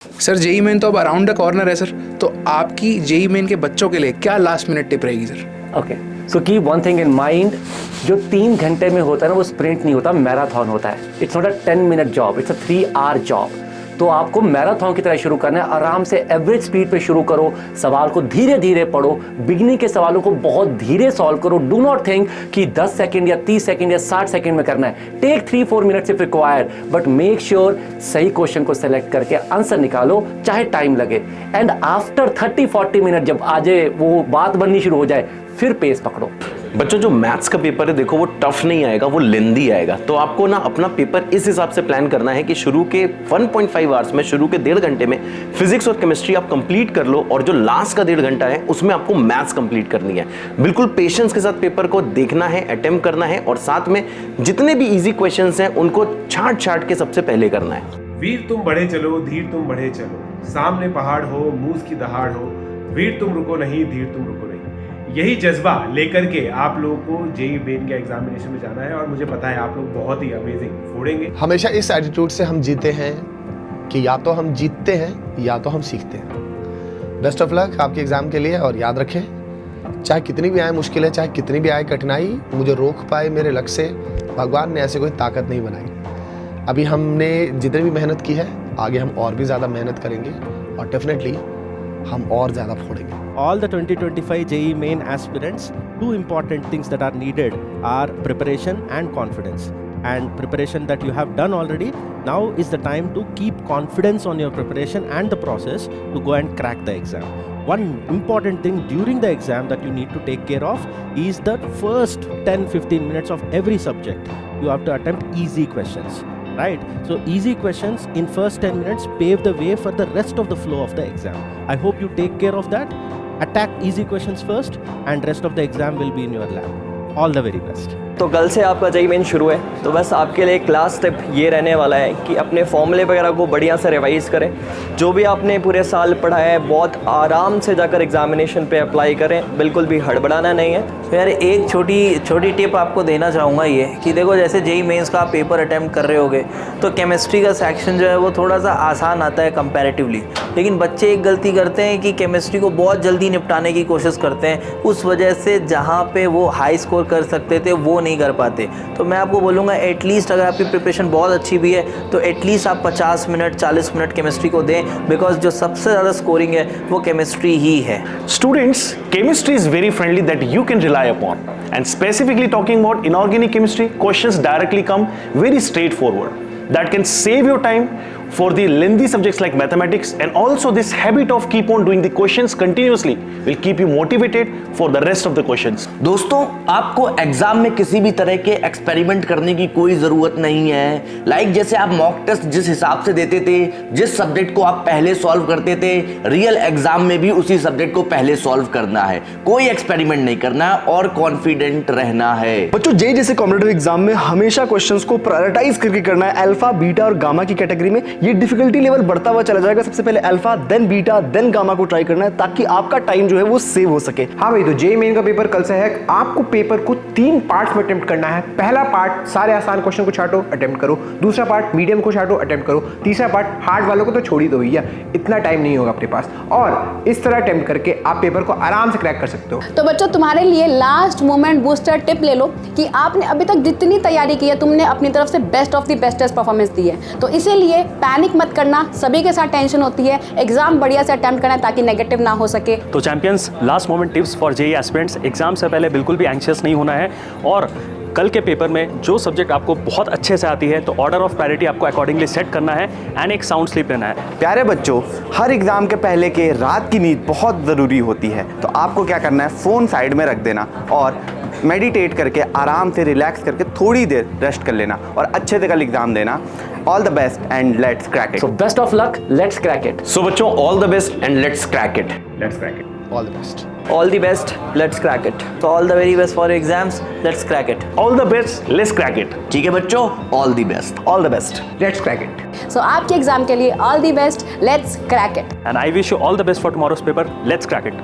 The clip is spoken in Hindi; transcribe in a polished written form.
सर जेई मेन तो अब अराउंड द कॉर्नर है सर, तो आपकी जेई मेन के बच्चों के लिए क्या लास्ट मिनट टिप रहेगी sir? Okay, so keep one thing in mind, जो 3 घंटे में होता है ना वो स्प्रिंट नहीं होता, मैराथन होता है। It's not a 10 minute job, it's a 3 hour job. तो आपको मैराथन की तरह शुरू करना है, आराम से एवरेज स्पीड पे शुरू करो, सवाल को धीरे धीरे पढ़ो, बिगनिंग के सवालों को बहुत धीरे सॉल्व करो। डू नॉट थिंक कि 10 सेकंड या 30 सेकंड या 60 सेकंड में करना है। Take 3-4 minutes if required, but make sure सही क्वेश्चन को सेलेक्ट करके आंसर निकालो, चाहे टाइम लगे। एंड आफ्टर 30-40 मिनट जब आ जाए वो बात बननी शुरू हो जाए, फिर पेस पकड़ो। बच्चों जो मैथ्स का पेपर है देखो वो टफ नहीं आएगा, वो लेंदी आएगा। तो आपको ना अपना पेपर इस हिसाब से प्लान करना है कि शुरू के 1.5 आवर्स में, शुरू के 1.5 घंटे में फिजिक्स और केमिस्ट्री आप कंप्लीट कर लो, और जो लास्ट का 1.5 घंटा है उसमें आपको मैथ्स कंप्लीट करनी है। बिल्कुल पेशेंस के साथ पेपर को देखना है, अटेम्प्ट करना है, और साथ में जितने भी इजी क्वेश्चंस हैं उनको छांट के सबसे पहले करना है। वीर तुम बढ़े चलो, धीर तुम बढ़े चलो, सामने पहाड़ हो, मूस की दहाड़ हो, वीर तुम रुको नहीं, धीर तुम रुको नहीं। यही जज्बा लेकर के आप लोगों को जेई मेन के एग्जामिनेशन में जाना है, और मुझे पता है आप लोग बहुत ही अमेजिंग फोड़ेंगे। हमेशा इस एटीट्यूड से हम जीते हैं कि या तो हम जीतते हैं या तो हम सीखते हैं। बेस्ट ऑफ लक आपके एग्जाम के लिए, और याद रखें चाहे कितनी भी आए मुश्किलें, चाहे कितनी भी आए कठिनाई, मुझे रोक पाए मेरे लक्ष्य से भगवान ने ऐसे कोई ताकत नहीं बनाई। अभी हमने जितनी भी मेहनत की है, आगे हम और भी ज़्यादा मेहनत करेंगे, और डेफिनेटली हम और ज़्यादा फोड़ेंगे। All the 2025 JEE main aspirants, 2 important things that are needed are preparation and confidence. And preparation that you have done already, now is the time to keep confidence on your preparation and the process to go and crack the exam. One important thing during the exam that you need to take care of is the first 10-15 minutes of every subject. You have to attempt easy questions. Right? So easy questions in first 10 minutes pave the way for the rest of the flow of the exam. I hope you take care of that. Attack easy questions first, and rest of the exam will be in your lap. All the very best. तो कल से आपका जेईई मेन शुरू है, तो बस आपके लिए एक लास्ट टिप ये रहने वाला है कि अपने फॉर्मूले वगैरह को बढ़िया से रिवाइज करें। जो भी आपने पूरे साल पढ़ा है बहुत आराम से जाकर एग्जामिनेशन पे अप्लाई करें, बिल्कुल भी हड़बड़ाना नहीं है। तो यार एक छोटी टिप आपको देना चाहूँगा ये कि देखो, जैसे जेईई मेंस का आप पेपर अटैम्प्ट कर रहे होगे तो केमिस्ट्री का सेक्शन जो है वो थोड़ा सा आसान आता है कंपैरेटिवली, लेकिन बच्चे एक गलती करते हैं कि केमिस्ट्री को बहुत जल्दी निपटाने की कोशिश करते हैं, उस वजह से जहाँ पे वो हाई स्कोर कर सकते थे वो नहीं कर पाते। तो मैं आपको बोलूँगा एटलीस्ट अगर आपकी प्रिपरेशन बहुत अच्छी भी है तो एटलीस्ट आप 50 मिनट 40 मिनट केमिस्ट्री को दें, बिकॉज जो सबसे ज़्यादा स्कोरिंग है वो केमिस्ट्री ही है। Students, chemistry is very friendly that you can rely upon, and specifically talking about inorganic chemistry, questions directly come very straightforward that can save your time for the lengthy subjects like mathematics, and also this habit of keep on doing the questions continuously will keep you motivated for the rest of the questions. दोस्तों, आपको एग्जाम में किसी भी तरह के एक्सपेरिमेंट करने की कोई जरूरत नहीं है। लाइक जैसे आप मॉक टेस्ट जिस हिसाब से देते थे, जिस सब्जेक्ट को आप पहले सॉल्व करते थे, रियल एग्जाम में भी उसी सब्जेक्ट को पहले सॉल्व करना है, कोई एक्सपेरिमेंट नहीं करना और कॉन्फिडेंट रहना है। बच्चों जेईई जैसे कॉम्पिटिटिव एग्जाम में हमेशा क्वेश्चंस को प्रायोरिटाइज करके करना है, अल्फा बीटा और गामा की कैटेगरी में। ये डिफिकल्टी लेवल बढ़ता हुआ चला जाएगा, सबसे पहले alpha then beta then gamma को ट्राई करना है ताकि आपका टाइम जो है वो सेव हो सके। हाँ भाई, तो जेईई मेन का पेपर कल से है। आपको पेपर को 3 पार्ट्स में अटेम्प्ट करना है। पहला पार्ट सारे आसान क्वेश्चन को छाटो, अटेम्प्ट करो। दूसरा पार्ट मीडियम को छाटो, अटेम्प्ट करो। तीसरा पार्ट हार्ड वालों को तो छोड़ ही दो भैया, इतना टाइम नहीं होगा अपने पास, और इस तरह अटेम्प्ट करके आप पेपर को आराम से क्रैक कर सकते हो। तो बच्चों तुम्हारे लिए लास्ट मोमेंट बूस्टर टिप ले लो कि आपने अभी तक जितनी तैयारी की है तुमने अपनी तरफ से best of the bestest performance दी है, तो इसीलिए पैनिक मत करना। सभी के साथ टेंशन होती है, एग्जाम बढ़िया से अटेम्प्ट करना ताकि नेगेटिव ना हो सके। तो champions, last moment tips for JEE aspirants, exam से पहले बिल्कुल भी एंग्शियस नहीं होना है, और कल के पेपर में जो सब्जेक्ट आपको बहुत अच्छे से आती है तो ऑर्डर ऑफ प्रायोरिटी आपको अकॉर्डिंगली सेट करना है, एंड एक साउंड स्लीप लेना है। प्यारे बच्चों, हर एग्जाम के पहले के रात की नींद बहुत ज़रूरी होती है, तो आपको क्या करना है, फ़ोन साइड में रख देना और मेडिटेट करके आराम से रिलैक्स करके थोड़ी देर रेस्ट कर लेना और अच्छे से कल एग्जाम देना। All the best and let's crack it. So best of luck, let's crack it. So बच्चों, all the best and let's crack it. Let's crack it. All the best. All the best, let's crack it. So all the very best for your exams, let's crack it. All the best, let's crack it. ठीक है बच्चों, all the best. All the best. Let's crack it. So आपके एग्जाम के लिए all the best, let's crack it. And I wish you all the best for tomorrow's paper, let's crack it.